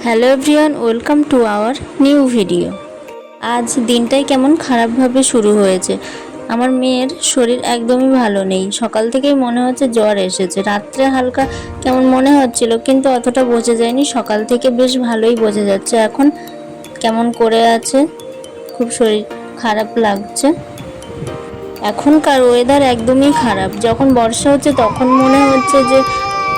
Hello everyone, welcome to our new video. আজ দিনটাই কেমন খারাপভাবে শুরু হয়েছে। আমার মেয়ের শরীর একদমই ভালো নেই। সকাল থেকেই মনে হচ্ছে জ্বর এসেছে। রাত্রে হালকা কেমন মনে হচ্ছিল, কিন্তু অতটা বোঝা যায়নি। সকাল থেকে বেশ ভালোই বোঝা যাচ্ছে এখন কেমন করে আছে, খুব শরীর খারাপ লাগছে। এখনকার ওয়েদার একদমই খারাপ। যখন বর্ষা হচ্ছে তখন মনে হচ্ছে যে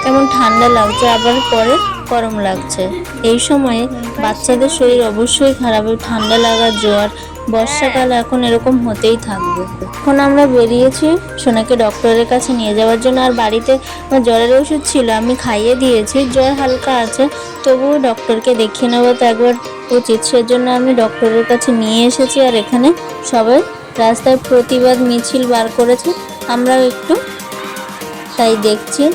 কেমন ঠান্ডা লাগছে, আবার পরে গরম লাগছে। এই সময়ে বাচ্চাদের শরীর অবশ্যই খারাপ, ঠান্ডা লাগা, জ্বর। বর্ষাকাল এখন এরকম হতেই থাকবে। এখন আমরা বেরিয়েছি সোনাকে ডক্টরের কাছে নিয়ে যাওয়ার জন্য। আর বাড়িতে আমার জ্বরের ওষুধ ছিল, আমি খাইয়ে দিয়েছি। জ্বর হালকা আছে, তবুও ডক্টরকে দেখিয়ে নেবো তো একবার উচিত, সেজন্য আমি ডক্টরের কাছে নিয়ে এসেছি। আর এখানে সবাই রাস্তায় প্রতিবাদ মিছিল বার করেছে, আমরাও একটু তাই দেখছি।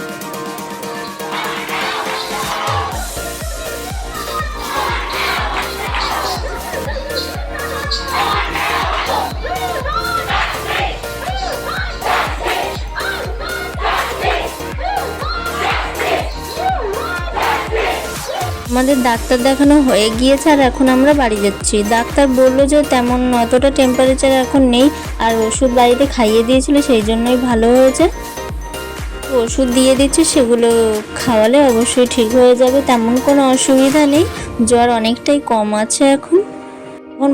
আমাদের ডাক্তার দেখানো হয়ে গিয়েছে আর এখন আমরা বাড়ি যাচ্ছি। ডাক্তার বললো যে তেমন অতটা টেম্পারেচার এখন নেই, আর ওষুধ বাড়িতে খাইয়ে দিয়েছিল, সেই জন্যই ভালো হয়েছে। ওষুধ দিয়ে দিচ্ছে, সেগুলো খাওয়ালে অবশ্যই ঠিক হয়ে যাবে, তেমন কোনো অসুবিধা নেই। জ্বর অনেকটাই কম আছে এখন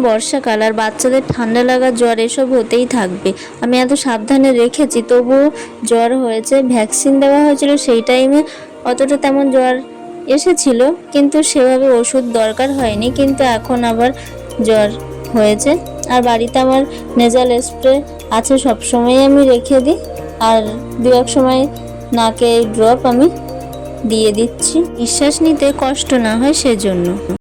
বর্ষাকাল, আর বাচ্চাদের ঠান্ডা লাগা, জ্বর এসব হতেই থাকবে। আমি এত সাবধানে রেখেছি, তবুও জ্বর হয়েছে। ভ্যাকসিন দেওয়া হয়েছিল, সেই টাইমে অতটা তেমন জ্বর এসেছিল, কিন্তু সেভাবে ওষুধ দরকার হয়নি। কিন্তু এখন আবার জ্বর হয়েছে। আর বাড়িতে আমার নেজাল স্প্রে আছে, সবসময় আমি রেখে দিই। আর দু এক সময় নাকে ড্রপ আমি দিয়ে দিচ্ছি, নিঃশ্বাস নিতে কষ্ট না হয় সেজন্য।